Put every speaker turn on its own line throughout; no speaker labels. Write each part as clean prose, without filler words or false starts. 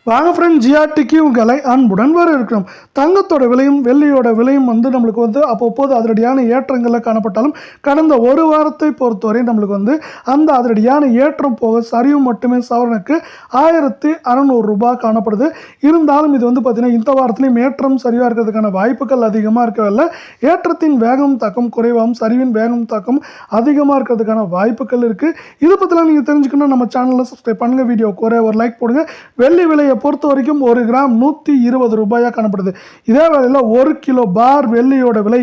வாங்க ஃப்ரெண்ட், ஜிஆர்டிக்கு உங்களை அன்புடன் வரவேற்கிறோம். தங்கத்தோட விலையும் வெள்ளியோட விலையும் நம்மளுக்கு அப்பப்போது அதிரடியான ஏற்றங்களில் காணப்பட்டாலும் கடந்த ஒரு வாரத்தை பொறுத்தவரை நம்மளுக்கு அந்த அதிரடியான ஏற்றம் போக சரிவு மட்டுமே சவரனுக்கு 1600 ரூபாய் காணப்படுது. இருந்தாலும் இது பார்த்தீங்கன்னா இந்த வாரத்திலையும் ஏற்றம் சரிவாக இருக்கிறதுக்கான வாய்ப்புகள் அதிகமாக இருக்கவில்லை. ஏற்றத்தின் வேகம் தாக்கம் குறைவாகவும் சரிவின் வேகம் தாக்கம் அதிகமாக இருக்கிறதுக்கான வாய்ப்புகள் இருக்குது. இதை பற்றிலாம் நீங்கள் தெரிஞ்சுக்கணும், நம்ம சேனலில் சப்ஸ்கிரைப் பண்ணுங்கள், வீடியோ குறைய ஒரு லைக் போடுங்க. வெள்ளி விலையை பொறுத்த வரைக்கும் 1 கிராம் 120 ரூபாயா காணப்படுது. இதே வேளையில் 1 கிலோ பார் வெள்ளியோட விலை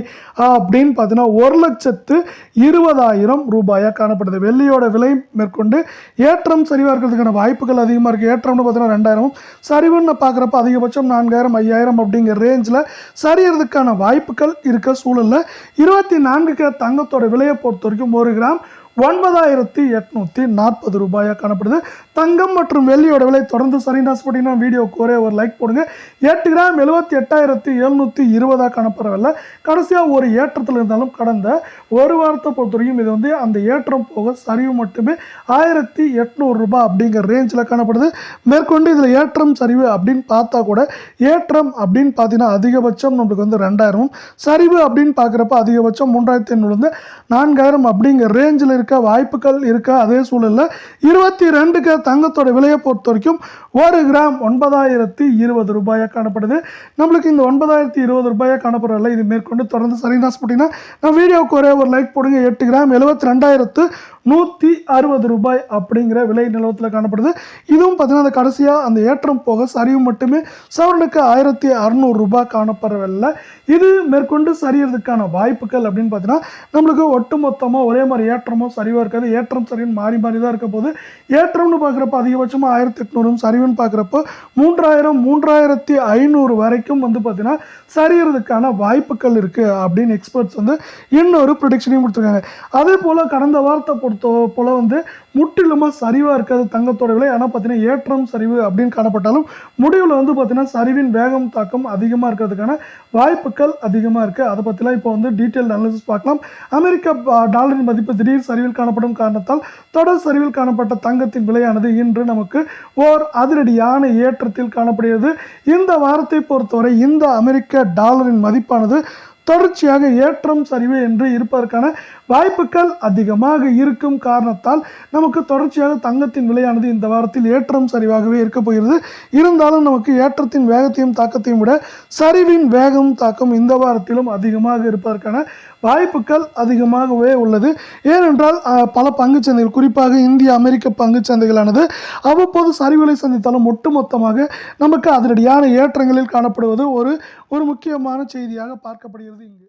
அப்படின்னு பார்த்தீங்கன்னா 1,20,000 ரூபாயா காணப்படுது. வெள்ளியோட விலை மேற்கொண்டு ஏற்றம் சரிவாக இருக்கிறதுக்கான வாய்ப்புகள் அதிகமாக இருக்குது. ஏற்றம்னு பார்த்தீங்கன்னா 2000, சரிவுன்னு பார்க்குறப்ப அதிகபட்சம் 4000, 5000 அப்படிங்கிற ரேஞ்சில் சரியறதுக்கான வாய்ப்புகள் இருக்க சூழலில் 24K தங்கத்தோட விலையை பொறுத்த வரைக்கும் 1 கிராம் 9840 ரூபாயா காணப்படுது. தங்கம் மற்றும் வெள்ளியோட விலை தொடர்ந்து சரின்னு ஆசைப்பட்டீங்கன்னா வீடியோக்கு ஒரே ஒரு லைக் போடுங்க. 8 கிராம் 78,720 காணப்படவில்லை. கடைசியாக ஒரு ஏற்றத்தில் இருந்தாலும் கடந்த ஒரு வாரத்தை பொறுத்த வரைக்கும் இது அந்த ஏற்றம் போக சரிவு மட்டுமே 1800 ரூபாய் அப்படிங்கிற ரேஞ்சில் காணப்படுது. மேற்கொண்டு இதில் ஏற்றம் சரிவு அப்படின்னு பார்த்தா கூட ஏற்றம் அப்படின்னு பார்த்தீங்கன்னா அதிகபட்சம் நம்மளுக்கு 2000, சரிவு அப்படின்னு பார்க்குறப்ப அதிகபட்சம் 3500 4000 அப்படிங்கிற ரேஞ்சில் இருக்க வாய்ப்புகள் இருக்க. அதே சூழலில் 22K தங்கத்தோட விலையை பொறுத்த வரைக்கும் 1 கிராம் 9020 ரூபாயா காணப்படுது. நம்மளுக்கு இந்த 9020 ரூபாயா காணப்படுறதில்ல. இது மேற்கொண்டு தொடர்ந்து சரின்னு ஆசைப்பட்டீங்கன்னா நான் வீடியோக்கு ஒரே ஒரு லைக் போடுங்க. 8 கிராம் 72,160 ரூபாய் அப்படிங்கிற விலை நிலவரத்தில் காணப்படுது. இதுவும் பார்த்தீங்கன்னா அந்த கடைசியாக அந்த ஏற்றம் போக சரிவு மட்டுமே சவரனுக்கு 1600 ரூபாய் காணப்படவில்லை. இது மேற்கொண்டு சரியறதுக்கான வாய்ப்புகள் அப்படின்னு பார்த்தீங்கன்னா நம்மளுக்கு ஒட்டுமொத்தமாக ஒரே மாதிரி ஏற்றமோ சரிவாக இருக்காது. ஏற்றம் சரின்னு மாறி மாறி தான் இருக்க போது. ஏற்றம்னு பார்க்குறப்ப அதிகபட்சமாக 1800, சரிவுன்னு பார்க்குறப்போ 3000, 3500 வரைக்கும் பார்த்தீங்கன்னா சரியறதுக்கான வாய்ப்புகள் இருக்குது அப்படின்னு எக்ஸ்பர்ட்ஸ் இன்னொரு ப்ரொடிக்ஷனையும் கொடுத்துருக்காங்க. அதே போல் கடந்த வாரத்தை பொறுத்த போல் முற்றிலுமாக சரிவாக இருக்காது தங்கத்தோட விலை. ஆனால் பார்த்தீங்கன்னா ஏற்றம் சரிவு அப்படின்னு காணப்பட்டாலும் முடிவில் பார்த்தீங்கன்னா சரிவின் வேகம் தாக்கம் அதிகமாக இருக்கிறதுக்கான வாய்ப்புகள் அதிகமாக இருக்குது. அதை பற்றிலாம் இப்போ டீட்டெயில் அனாலிசிஸ் பார்க்கலாம். அமெரிக்க டாலரின் மதிப்பு திடீர் சரிவில் காணப்படும் காரணத்தால் தொடர் சரிவில் காணப்பட்ட தங்கத்தின் விலையானது இன்று நமக்கு ஓர் அதிரடியான ஏற்றத்தில் காணப்படுகிறது. இந்த வாரத்தை பொறுத்தவரை இந்த அமெரிக்க டாலரின் மதிப்பானது தொடர்ச்சியாக ஏற்றம் சரிவு என்று இருப்பதற்கான வாய்ப்புகள் அதிகமாக இருக்கும் காரணத்தால் நமக்கு தொடர்ச்சியாக தங்கத்தின் விலையானது இந்த வாரத்தில் ஏற்றம் சரிவாகவே இருக்க போகிறது. இருந்தாலும் நமக்கு ஏற்றத்தின் வேகத்தையும் தாக்கத்தையும் விட சரிவின் வேகம் தாக்கம் இந்த வாரத்திலும் அதிகமாக இருப்பதற்கான வாய்ப்புகள் அதிகமாகவே உள்ளது. ஏனென்றால் பல பங்குச்சந்தைகள், குறிப்பாக இந்திய அமெரிக்க பங்குச்சந்தைகளானது அவ்வப்போது சரிவுகளை சந்தித்தாலும் ஒட்டுமொத்தமாக நமக்கு அதிரடியான ஏற்றங்களில் காணப்படுவது ஒரு முக்கியமான செய்தியாக பார்க்கப்படுகிறது இங்கு.